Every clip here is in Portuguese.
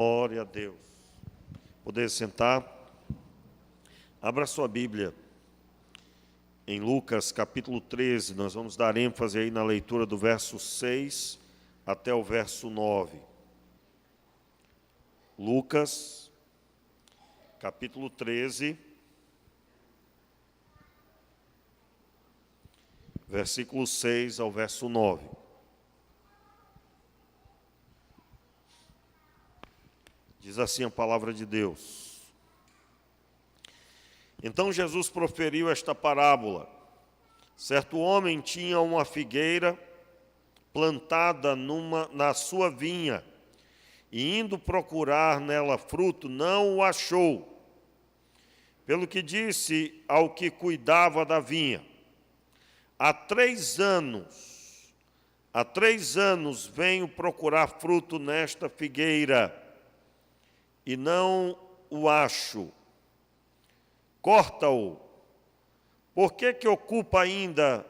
Glória a Deus. Poder sentar. Abra sua Bíblia em Lucas, capítulo 13. Nós vamos dar ênfase aí na leitura do verso 6 até o verso 9. Lucas, capítulo 13, versículo 6 ao verso 9. Diz assim a palavra de Deus. Então Jesus proferiu esta parábola. Certo homem tinha uma figueira plantada na sua vinha, e indo procurar nela fruto, não o achou. Pelo que disse ao que cuidava da vinha: há 3 anos venho procurar fruto nesta figueira, e não o acho. Corta-o. Por que ocupa ainda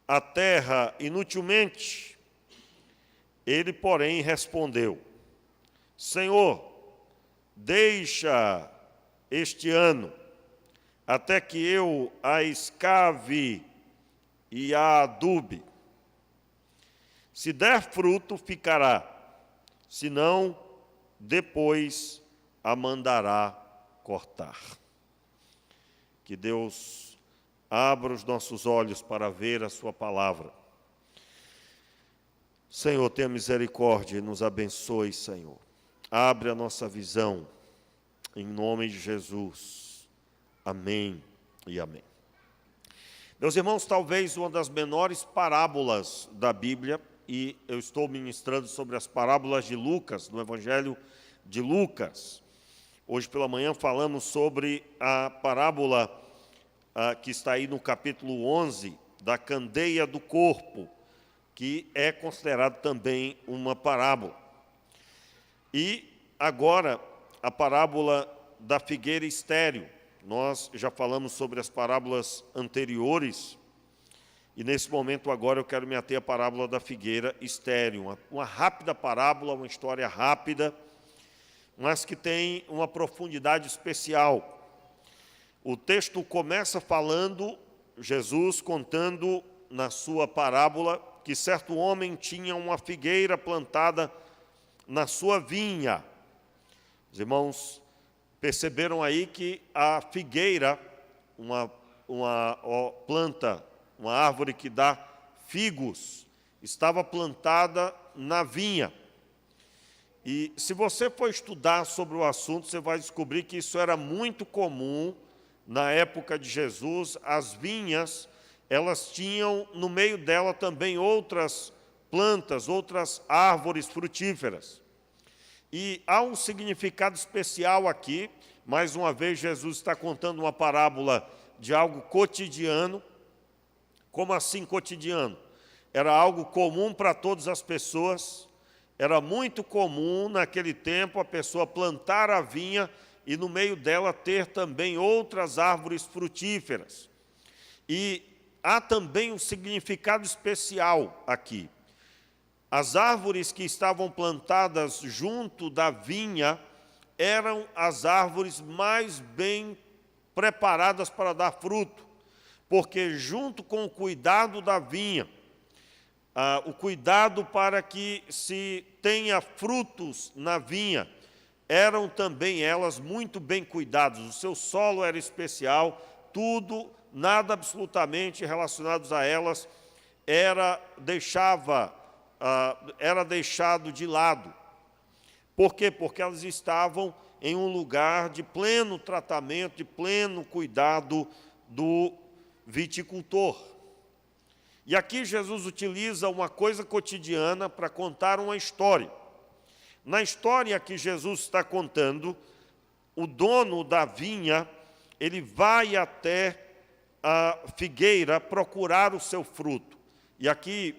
a terra inutilmente? Ele, porém, respondeu: Senhor, deixa este ano, até que eu a escave e a adube. Se der fruto, ficará, se não, depois a mandará cortar. Que Deus abra os nossos olhos para ver a sua palavra. Senhor, tenha misericórdia e nos abençoe, Senhor. Abre a nossa visão, em nome de Jesus. Amém e amém. Meus irmãos, talvez uma das menores parábolas da Bíblia, e eu estou ministrando sobre as parábolas de Lucas, no Evangelho de Lucas. Hoje pela manhã falamos sobre a parábola que está aí no capítulo 11, da candeia do corpo, que é considerado também uma parábola. E agora a parábola da figueira estéril. Nós já falamos sobre as parábolas anteriores, e nesse momento agora eu quero me ater à parábola da figueira estéril. Uma rápida parábola, uma história rápida, mas que tem uma profundidade especial. O texto começa falando, Jesus contando na sua parábola, que certo homem tinha uma figueira plantada na sua vinha. Os irmãos perceberam aí que a figueira, uma planta, uma árvore que dá figos, estava plantada na vinha. E se você for estudar sobre o assunto, você vai descobrir que isso era muito comum na época de Jesus. As vinhas, elas tinham no meio dela também outras plantas, outras árvores frutíferas. E há um significado especial aqui. Mais uma vez, Jesus está contando uma parábola de algo cotidiano. Como assim cotidiano? Era algo comum para todas as pessoas. Era muito comum naquele tempo a pessoa plantar a vinha e no meio dela ter também outras árvores frutíferas. E há também um significado especial aqui. As árvores que estavam plantadas junto da vinha eram as árvores mais bem preparadas para dar fruto, porque junto com o cuidado da vinha, o cuidado para que se tenha frutos na vinha, eram também elas muito bem cuidadas. O seu solo era especial, tudo, nada absolutamente relacionado a elas era deixado de lado. Por quê? Porque elas estavam em um lugar de pleno tratamento, de pleno cuidado do viticultor. E aqui Jesus utiliza uma coisa cotidiana para contar uma história. Na história que Jesus está contando, o dono da vinha, ele vai até a figueira procurar o seu fruto. E aqui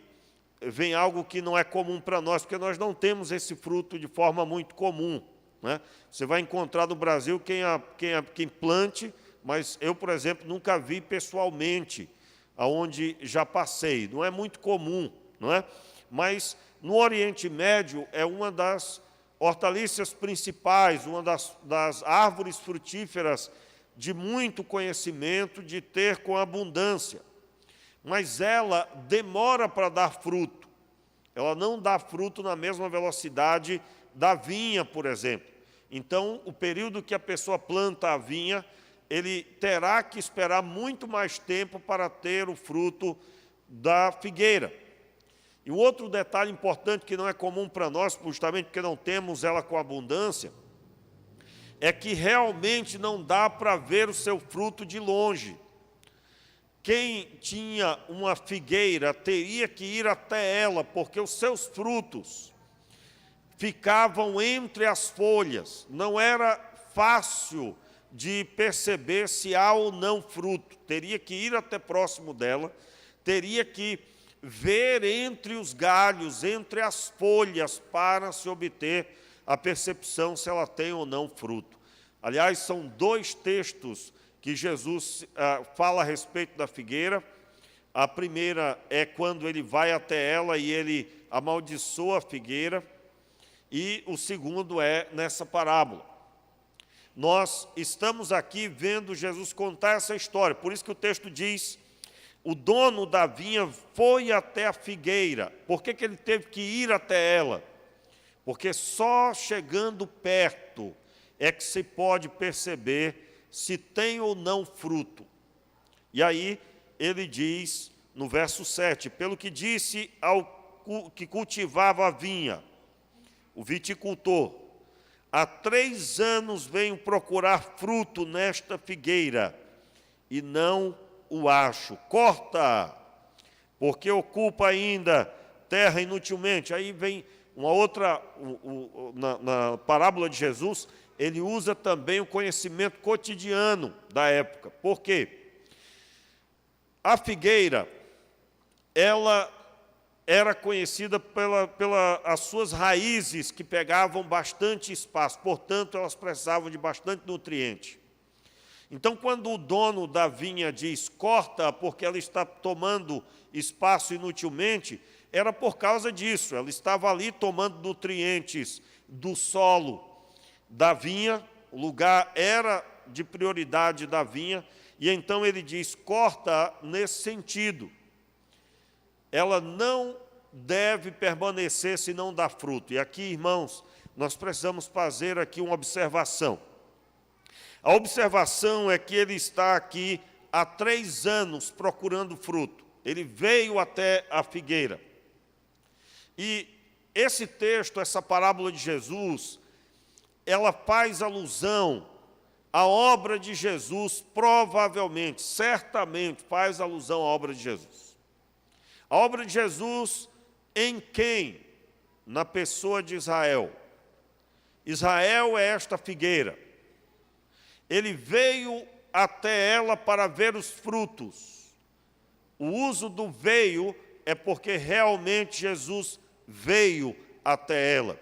vem algo que não é comum para nós, porque nós não temos esse fruto de forma muito comum, né? Você vai encontrar no Brasil quem plante, mas eu, por exemplo, nunca vi pessoalmente, aonde já passei. Não é muito comum, não é? Mas no Oriente Médio é uma das hortaliças principais, uma das árvores frutíferas de muito conhecimento, de ter com abundância. Mas ela demora para dar fruto. Ela não dá fruto na mesma velocidade da vinha, por exemplo. Então, o período que a pessoa planta a vinha, ele terá que esperar muito mais tempo para ter o fruto da figueira. E um outro detalhe importante que não é comum para nós, justamente porque não temos ela com abundância, é que realmente não dá para ver o seu fruto de longe. Quem tinha uma figueira teria que ir até ela, porque os seus frutos ficavam entre as folhas. Não era fácil de perceber se há ou não fruto. Teria que ir até próximo dela, teria que ver entre os galhos, entre as folhas, para se obter a percepção se ela tem ou não fruto. Aliás, são 2 textos que Jesus fala a respeito da figueira. A primeira é quando ele vai até ela e ele amaldiçoa a figueira. E o segundo é nessa parábola. Nós estamos aqui vendo Jesus contar essa história. Por isso que o texto diz: o dono da vinha foi até a figueira. Por que ele teve que ir até ela? Porque só chegando perto é que se pode perceber se tem ou não fruto. E aí ele diz, no verso 7, pelo que disse ao que cultivava a vinha, o viticultor: há 3 anos venho procurar fruto nesta figueira, e não o acho. Corta, porque ocupa ainda terra inutilmente. Aí vem uma outra, na parábola de Jesus, ele usa também o conhecimento cotidiano da época. Por quê? A figueira, ela era conhecida pelas suas raízes, que pegavam bastante espaço, portanto, elas precisavam de bastante nutriente. Então, quando o dono da vinha diz, corta, porque ela está tomando espaço inutilmente, era por causa disso. Ela estava ali tomando nutrientes do solo da vinha, o lugar era de prioridade da vinha, e então ele diz, corta nesse sentido. Ela não deve permanecer se não dá fruto. E aqui, irmãos, nós precisamos fazer aqui uma observação. A observação é que ele está aqui há 3 anos procurando fruto. Ele veio até a figueira. E esse texto, essa parábola de Jesus, ela faz alusão à obra de Jesus, provavelmente, certamente faz alusão à obra de Jesus. A obra de Jesus em quem? Na pessoa de Israel. Israel é esta figueira. Ele veio até ela para ver os frutos. O uso do veio é porque realmente Jesus veio até ela.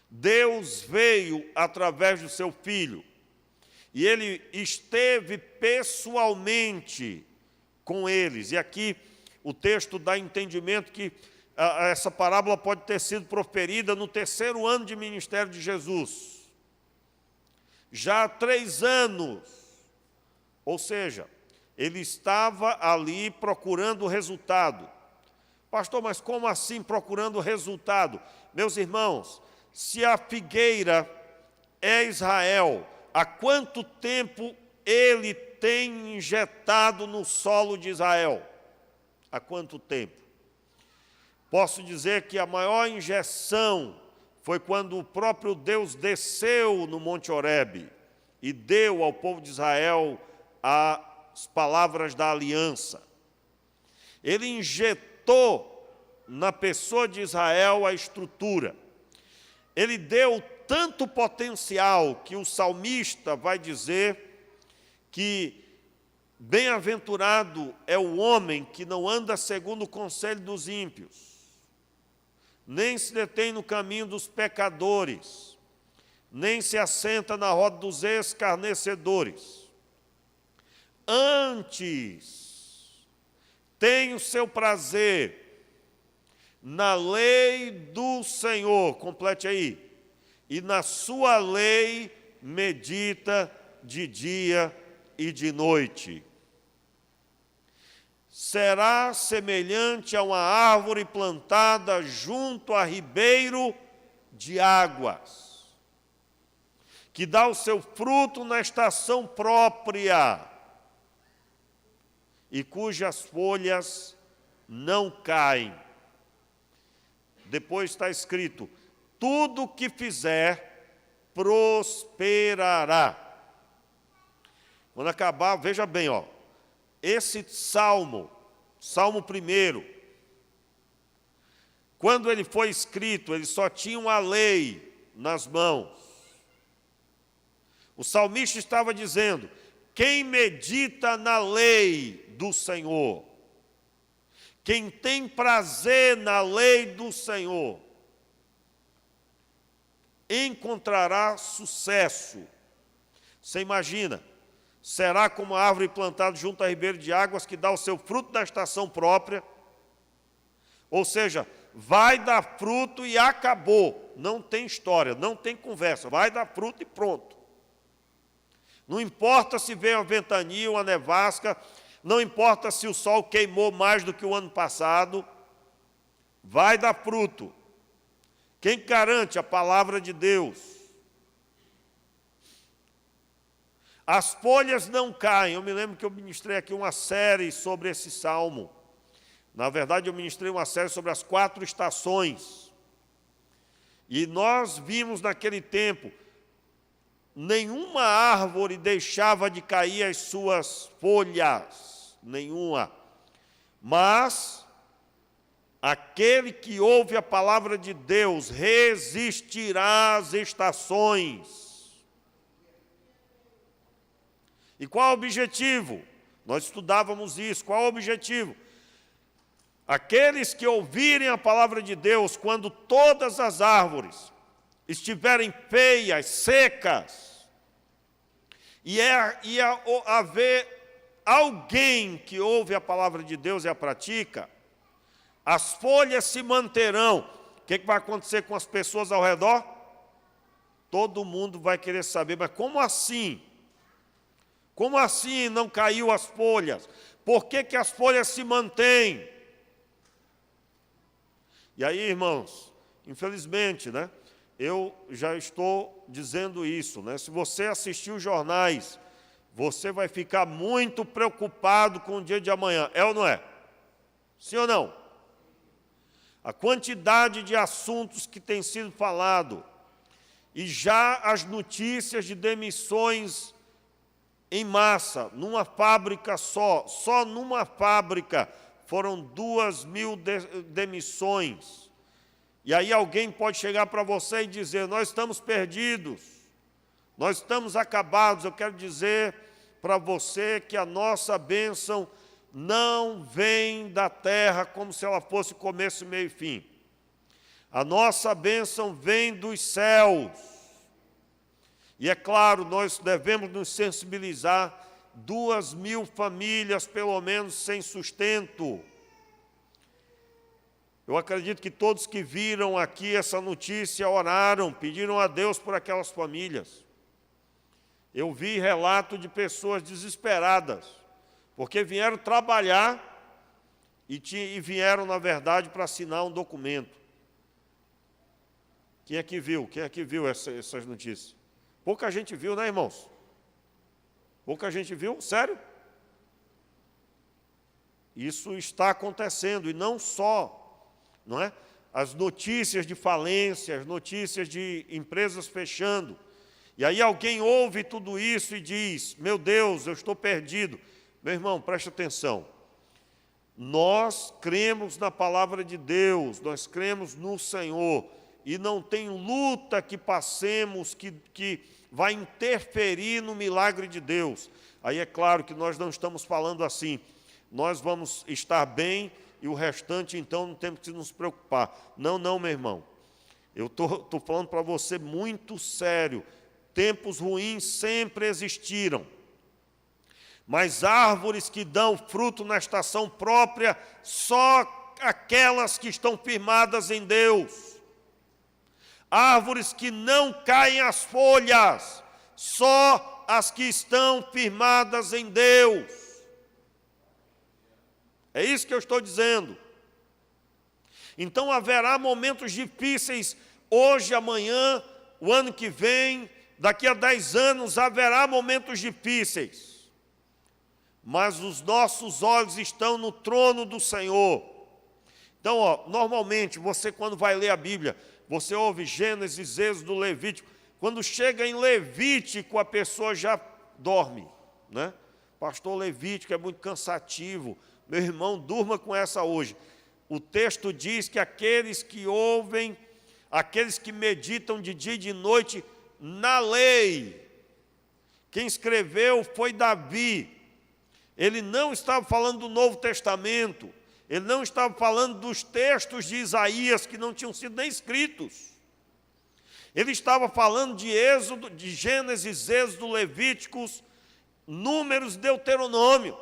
Deus veio através do seu Filho. E ele esteve pessoalmente com eles. E aqui o texto dá entendimento que essa parábola pode ter sido proferida no 3º ano de ministério de Jesus. Já há 3 anos. Ou seja, ele estava ali procurando o resultado. Pastor, mas como assim procurando o resultado? Meus irmãos, se a figueira é Israel, há quanto tempo ele tem injetado no solo de Israel? Há quanto tempo? Posso dizer que a maior injeção foi quando o próprio Deus desceu no Monte Horebe e deu ao povo de Israel as palavras da aliança. Ele injetou na pessoa de Israel a estrutura. Ele deu tanto potencial que o salmista vai dizer que bem-aventurado é o homem que não anda segundo o conselho dos ímpios, nem se detém no caminho dos pecadores, nem se assenta na roda dos escarnecedores. Antes, tem o seu prazer na lei do Senhor, complete aí, e na sua lei medita de dia e de noite. Será semelhante a uma árvore plantada junto a ribeiro de águas, que dá o seu fruto na estação própria, e cujas folhas não caem. Depois está escrito: tudo o que fizer prosperará. Quando acabar, veja bem, esse Salmo 1, quando ele foi escrito, ele só tinha uma lei nas mãos. O salmista estava dizendo: quem medita na lei do Senhor, quem tem prazer na lei do Senhor, encontrará sucesso. Você imagina, será como a árvore plantada junto a ribeiro de águas, que dá o seu fruto na estação própria. Ou seja, vai dar fruto e acabou. Não tem história, não tem conversa. Vai dar fruto e pronto. Não importa se veio a ventania, uma nevasca, não importa se o sol queimou mais do que o ano passado, vai dar fruto. Quem garante? A palavra de Deus. As folhas não caem. Eu me lembro que eu ministrei aqui uma série sobre esse salmo. Na verdade, eu ministrei uma série sobre as 4 estações. E nós vimos naquele tempo, nenhuma árvore deixava de cair as suas folhas, nenhuma. Mas aquele que ouve a palavra de Deus resistirá às estações. E qual é o objetivo? Nós estudávamos isso. Qual é o objetivo? Aqueles que ouvirem a palavra de Deus, quando todas as árvores estiverem feias, secas, e haver alguém que ouve a palavra de Deus e a pratica, as folhas se manterão. O que vai acontecer com as pessoas ao redor? Todo mundo vai querer saber, mas como assim? Como assim não caiu as folhas? Por que as folhas se mantêm? E aí, irmãos, infelizmente, eu já estou dizendo isso, Se você assistir os jornais, você vai ficar muito preocupado com o dia de amanhã. É ou não é? Sim ou não? A quantidade de assuntos que tem sido falado, e já as notícias de demissões em massa, numa fábrica só numa fábrica, foram 2.000 demissões. E aí alguém pode chegar para você e dizer: nós estamos perdidos, nós estamos acabados. Eu quero dizer para você que a nossa bênção não vem da terra como se ela fosse começo, meio e fim. A nossa bênção vem dos céus. E é claro, nós devemos nos sensibilizar. 2.000 famílias, pelo menos, sem sustento. Eu acredito que todos que viram aqui essa notícia oraram, pediram a Deus por aquelas famílias. Eu vi relato de pessoas desesperadas, porque vieram trabalhar e vieram, na verdade, para assinar um documento. Quem é que viu? Quem é que viu essas notícias? Pouca gente viu, né, irmãos? Pouca gente viu? Sério? Isso está acontecendo, e não só, as notícias de falência, as notícias de empresas fechando. E aí alguém ouve tudo isso e diz: meu Deus, eu estou perdido. Meu irmão, preste atenção. Nós cremos na palavra de Deus, nós cremos no Senhor, e não tem luta que passemos que vai interferir no milagre de Deus. Aí é claro que nós não estamos falando assim: nós vamos estar bem e o restante, então, não temos que nos preocupar. Não, meu irmão. Eu estou falando para você muito sério. Tempos ruins sempre existiram. Mas árvores que dão fruto na estação própria, só aquelas que estão firmadas em Deus. árvores que não caem as folhas, só as que estão firmadas em Deus. É isso que eu estou dizendo. Então haverá momentos difíceis, hoje, amanhã, o ano que vem, daqui a 10 anos, haverá momentos difíceis. Mas os nossos olhos estão no trono do Senhor. Então, normalmente, você quando vai ler a Bíblia, você ouve Gênesis, Êxodo, Levítico. Quando chega em Levítico, a pessoa já dorme, né? Pastor, Levítico é muito cansativo. Meu irmão, durma com essa hoje. O texto diz que aqueles que ouvem, aqueles que meditam de dia e de noite na lei, quem escreveu foi Davi. Ele não estava falando do Novo Testamento, ele não estava falando dos textos de Isaías que não tinham sido nem escritos. Ele estava falando de Êxodo, de Gênesis, Êxodo, Levíticos, Números, Deuteronômio.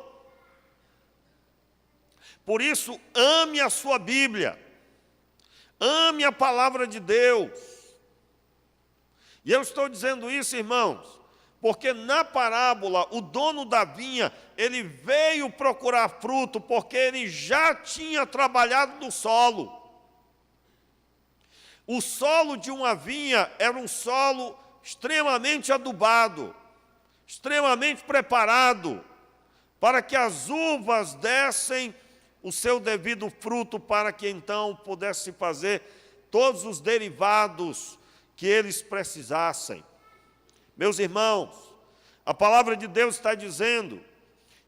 Por isso, ame a sua Bíblia, ame a palavra de Deus. E eu estou dizendo isso, irmãos, porque na parábola, o dono da vinha, ele veio procurar fruto, porque ele já tinha trabalhado no solo. O solo de uma vinha era um solo extremamente adubado, extremamente preparado, para que as uvas dessem o seu devido fruto, para que então pudesse fazer todos os derivados que eles precisassem. Meus irmãos, a palavra de Deus está dizendo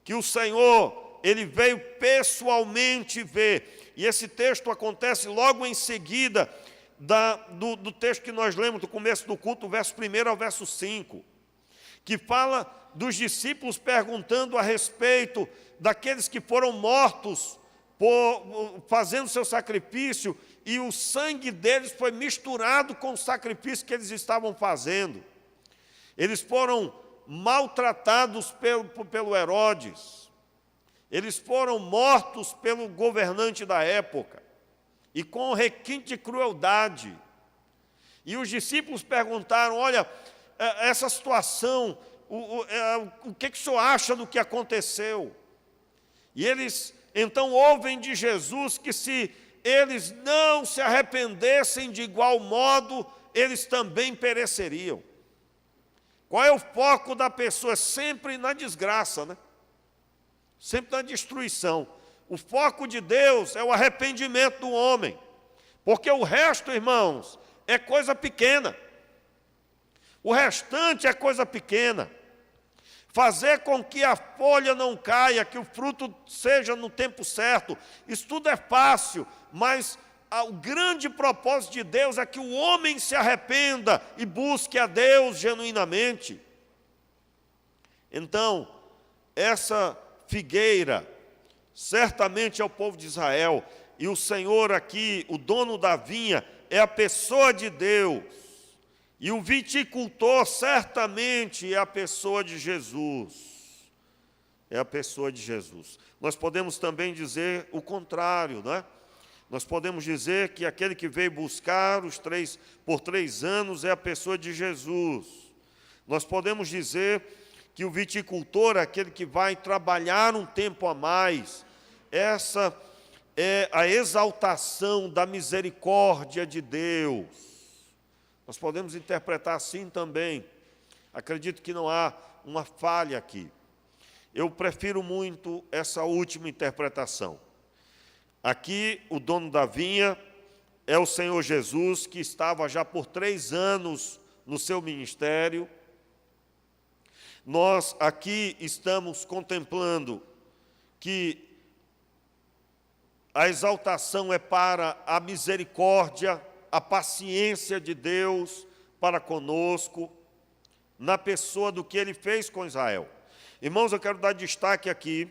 que o Senhor, ele veio pessoalmente ver, e esse texto acontece logo em seguida do texto que nós lemos, do começo do culto, do verso 1 ao verso 5, que fala dos discípulos perguntando a respeito daqueles que foram mortos fazendo seu sacrifício, e o sangue deles foi misturado com o sacrifício que eles estavam fazendo. Eles foram maltratados pelo Herodes, eles foram mortos pelo governante da época, e com requinte de crueldade. E os discípulos perguntaram: olha, essa situação, o que o senhor acha do que aconteceu? E eles então ouvem de Jesus que se eles não se arrependessem de igual modo, eles também pereceriam. Qual é o foco da pessoa? Sempre na desgraça, né? Sempre na destruição. O foco de Deus é o arrependimento do homem, porque o resto, irmãos, é coisa pequena. O restante é coisa pequena. Fazer com que a folha não caia, que o fruto seja no tempo certo, isso tudo é fácil, mas o grande propósito de Deus é que o homem se arrependa e busque a Deus genuinamente. Então, essa figueira certamente é o povo de Israel, e o Senhor aqui, o dono da vinha, é a pessoa de Deus. E o viticultor certamente é a pessoa de Jesus. É a pessoa de Jesus. Nós podemos também dizer o contrário, não é? Nós podemos dizer que aquele que veio buscar por 3 anos é a pessoa de Jesus. Nós podemos dizer que o viticultor é aquele que vai trabalhar um tempo a mais. Essa é a exaltação da misericórdia de Deus. Nós podemos interpretar assim também. Acredito que não há uma falha aqui. Eu prefiro muito essa última interpretação. Aqui, o dono da vinha é o Senhor Jesus, que estava já por 3 anos no seu ministério. Nós aqui estamos contemplando que a exaltação é para a misericórdia, a paciência de Deus para conosco, na pessoa do que Ele fez com Israel. Irmãos, eu quero dar destaque aqui,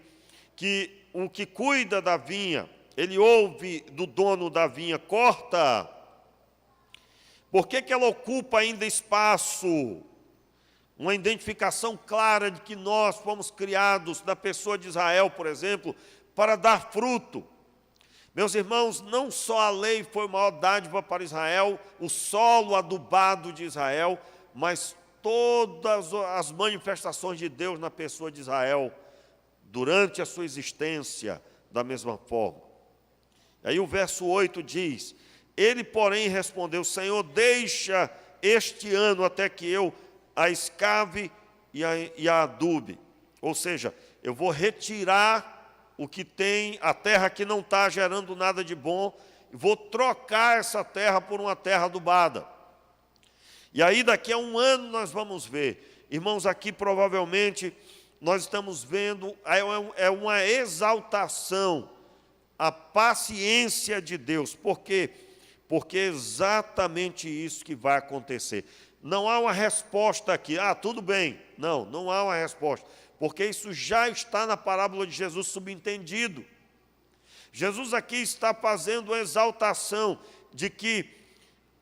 que o que cuida da vinha, ele ouve do dono da vinha: corta. Por que ela ocupa ainda espaço? Uma identificação clara de que nós fomos criados, na pessoa de Israel, por exemplo, para dar fruto. Meus irmãos, não só a lei foi maior dádiva para Israel, o solo adubado de Israel, mas todas as manifestações de Deus na pessoa de Israel, durante a sua existência, da mesma forma. Aí o verso 8 diz: ele, porém, respondeu: Senhor, deixa este ano até que eu a escave e a adube. Ou seja, eu vou retirar o que tem, a terra que não está gerando nada de bom, e vou trocar essa terra por uma terra adubada. E aí daqui a um ano nós vamos ver. Irmãos, aqui provavelmente nós estamos vendo, é uma exaltação, a paciência de Deus. Por quê? Porque é exatamente isso que vai acontecer. Não há uma resposta aqui, tudo bem. Não, não há uma resposta. Porque isso já está na parábola de Jesus subentendido. Jesus aqui está fazendo a exaltação de que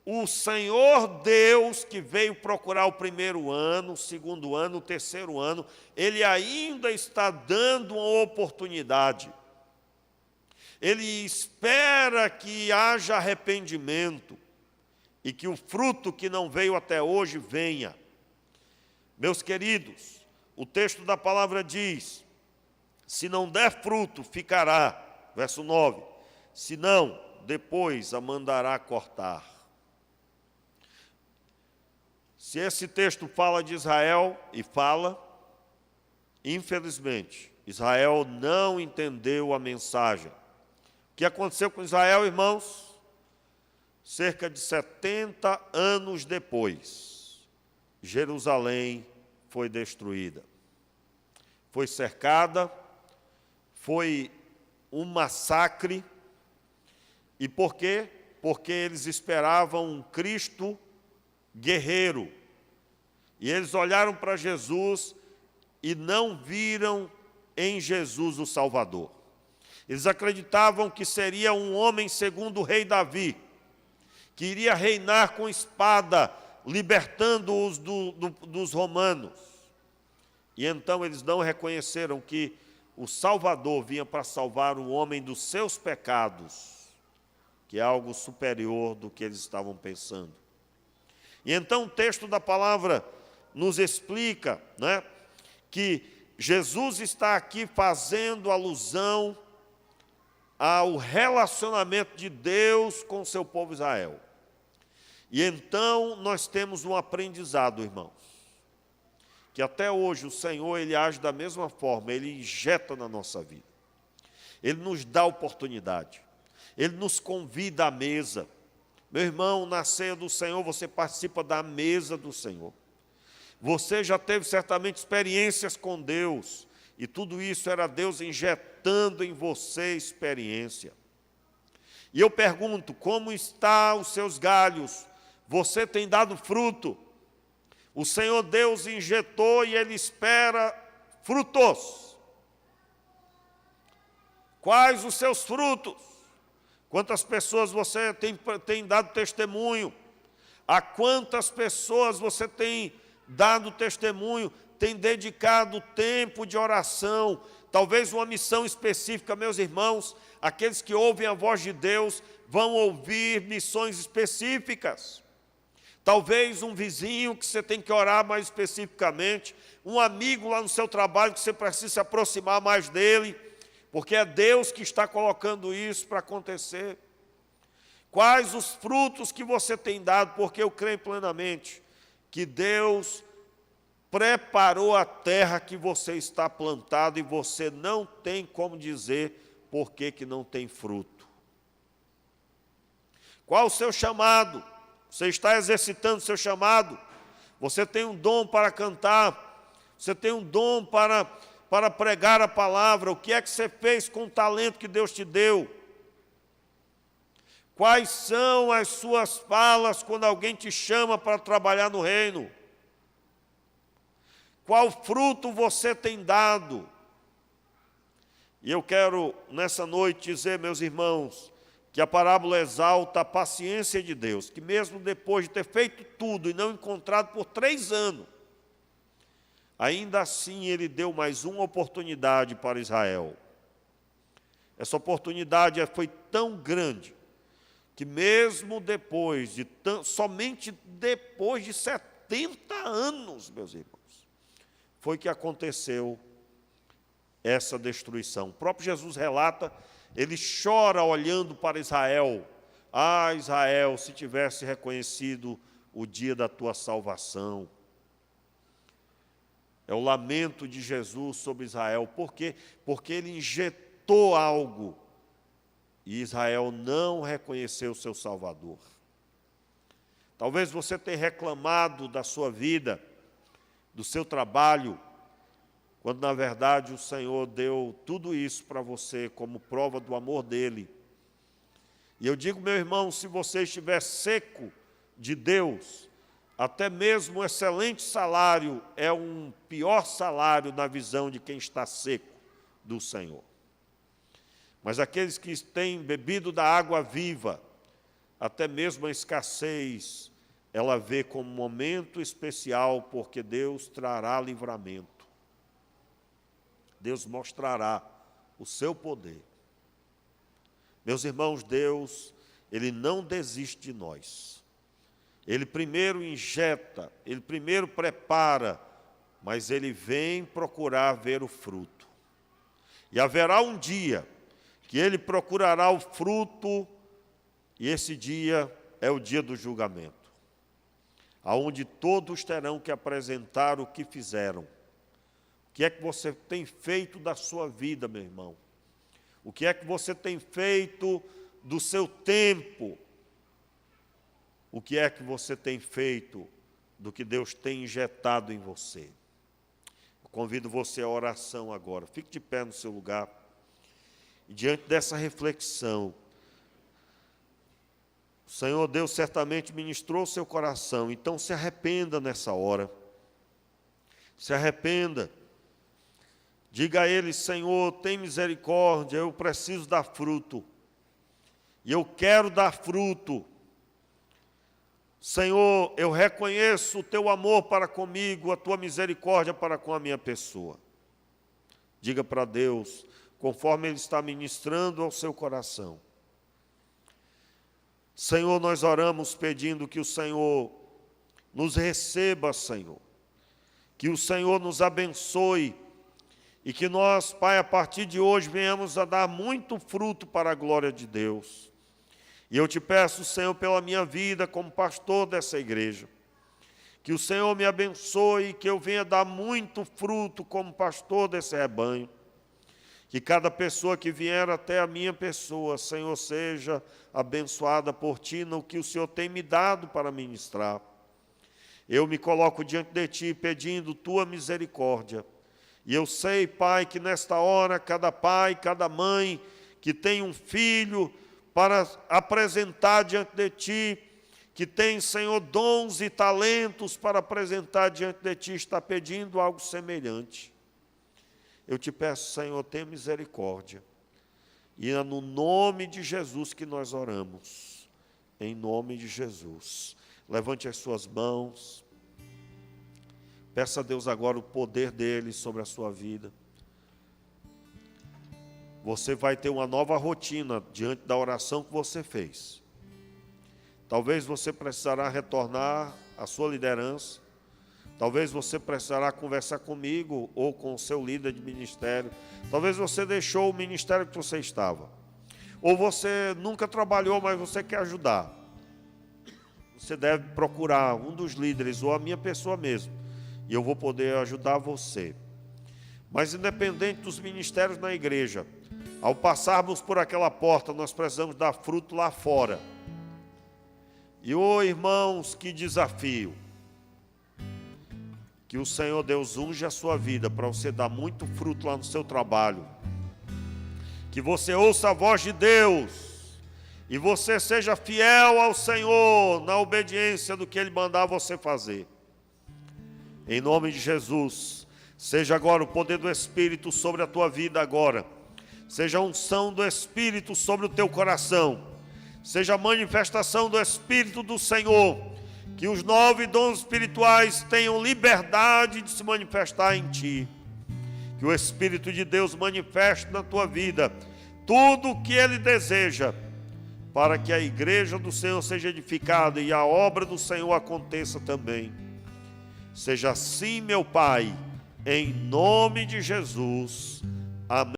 o Senhor Deus, que veio procurar o primeiro ano, o segundo ano, o terceiro ano, Ele ainda está dando uma oportunidade. Ele espera que haja arrependimento e que o fruto que não veio até hoje venha. Meus queridos, o texto da palavra diz: se não der fruto, ficará. Verso 9. Se não, depois a mandará cortar. Se esse texto fala de Israel, e fala, infelizmente, Israel não entendeu a mensagem. O que aconteceu com Israel, irmãos? Cerca de 70 anos depois, Jerusalém foi destruída. Foi cercada, foi um massacre. E por quê? Porque eles esperavam um Cristo guerreiro. E eles olharam para Jesus e não viram em Jesus o Salvador. Eles acreditavam que seria um homem segundo o rei Davi, que iria reinar com espada, libertando-os dos romanos. E então eles não reconheceram que o Salvador vinha para salvar o homem dos seus pecados, que é algo superior do que eles estavam pensando. E então o texto da palavra nos explica, né, que Jesus está aqui fazendo alusão ao relacionamento de Deus com o seu povo Israel. E então nós temos um aprendizado, irmãos, que até hoje o Senhor, Ele age da mesma forma, Ele injeta na nossa vida. Ele nos dá oportunidade, Ele nos convida à mesa. Meu irmão, na ceia do Senhor, você participa da mesa do Senhor. Você já teve certamente experiências com Deus, e tudo isso era Deus injetando em você experiência. E eu pergunto, como estão os seus galhos? Você tem dado fruto? O Senhor Deus injetou e Ele espera frutos. Quais os seus frutos? Quantas pessoas você tem dado testemunho? A quantas pessoas você tem dado testemunho, tem dedicado tempo de oração, talvez uma missão específica, meus irmãos, aqueles que ouvem a voz de Deus vão ouvir missões específicas. Talvez um vizinho que você tem que orar mais especificamente, um amigo lá no seu trabalho que você precisa se aproximar mais dele, porque é Deus que está colocando isso para acontecer. Quais os frutos que você tem dado? Porque eu creio plenamente que Deus preparou a terra que você está plantado e você não tem como dizer por que não tem fruto. Qual o seu chamado? Você está exercitando o seu chamado? Você tem um dom para cantar? Você tem um dom para pregar a palavra? O que é que você fez com o talento que Deus te deu? Quais são as suas falas quando alguém te chama para trabalhar no reino? Qual fruto você tem dado? E eu quero, nessa noite, dizer, meus irmãos, que a parábola exalta a paciência de Deus, que mesmo depois de ter feito tudo e não encontrado por 3 anos, ainda assim Ele deu mais uma oportunidade para Israel. Essa oportunidade foi tão grande que mesmo somente depois de 70 anos, meus irmãos, foi que aconteceu essa destruição. O próprio Jesus relata, ele chora olhando para Israel. Ah, Israel, se tivesse reconhecido o dia da tua salvação. É o lamento de Jesus sobre Israel. Por quê? Porque ele injetou algo e Israel não reconheceu o seu Salvador. Talvez você tenha reclamado da sua vida, do seu trabalho, quando na verdade o Senhor deu tudo isso para você como prova do amor dele. E eu digo, meu irmão, se você estiver seco de Deus, até mesmo um excelente salário é um pior salário na visão de quem está seco do Senhor. Mas aqueles que têm bebido da água viva, até mesmo a escassez, ela vê como um momento especial, porque Deus trará livramento. Deus mostrará o seu poder. Meus irmãos, Deus, Ele não desiste de nós. Ele primeiro injeta, Ele primeiro prepara, mas Ele vem procurar ver o fruto. E haverá um dia que Ele procurará o fruto, e esse dia é o dia do julgamento, aonde todos terão que apresentar o que fizeram. O que é que você tem feito da sua vida, meu irmão? O que é que você tem feito do seu tempo? O que é que você tem feito do que Deus tem injetado em você? Eu convido você à oração agora. Fique de pé no seu lugar. E diante dessa reflexão, o Senhor Deus certamente ministrou o seu coração. Então se arrependa nessa hora. Se arrependa. Diga a Ele: Senhor, tem misericórdia, eu preciso dar fruto. E eu quero dar fruto. Senhor, eu reconheço o Teu amor para comigo, a Tua misericórdia para com a minha pessoa. Diga para Deus, conforme Ele está ministrando ao seu coração. Senhor, nós oramos pedindo que o Senhor nos receba, Senhor. Que o Senhor nos abençoe. E que nós, Pai, a partir de hoje, venhamos a dar muito fruto para a glória de Deus. E eu te peço, Senhor, pela minha vida como pastor dessa igreja, que o Senhor me abençoe, que eu venha dar muito fruto como pastor desse rebanho. Que cada pessoa que vier até a minha pessoa, Senhor, seja abençoada por Ti no que o Senhor tem me dado para ministrar. Eu me coloco diante de Ti pedindo Tua misericórdia. E eu sei, Pai, que nesta hora, cada pai, cada mãe que tem um filho para apresentar diante de Ti, que tem, Senhor, dons e talentos para apresentar diante de Ti, está pedindo algo semelhante. Eu te peço, Senhor, tenha misericórdia. E é no nome de Jesus que nós oramos. Em nome de Jesus. Levante as suas mãos. Peça a Deus agora o poder dele sobre a sua vida. Você vai ter uma nova rotina diante da oração que você fez. Talvez você precisará retornar à sua liderança. Talvez você precisará conversar comigo ou com o seu líder de ministério. Talvez você deixou o ministério que você estava. Ou você nunca trabalhou, mas você quer ajudar. Você deve procurar um dos líderes ou a minha pessoa mesmo. E eu vou poder ajudar você. Mas independente dos ministérios na igreja, ao passarmos por aquela porta, nós precisamos dar fruto lá fora. E, irmãos, que desafio. Que o Senhor Deus unge a sua vida para você dar muito fruto lá no seu trabalho. Que você ouça a voz de Deus e você seja fiel ao Senhor na obediência do que Ele mandar você fazer. Em nome de Jesus, seja agora o poder do Espírito sobre a tua vida agora. Seja a unção do Espírito sobre o teu coração. Seja a manifestação do Espírito do Senhor. Que os 9 dons espirituais tenham liberdade de se manifestar em ti. Que o Espírito de Deus manifeste na tua vida tudo o que Ele deseja, para que a igreja do Senhor seja edificada e a obra do Senhor aconteça também. Seja assim, meu Pai, em nome de Jesus. Amém.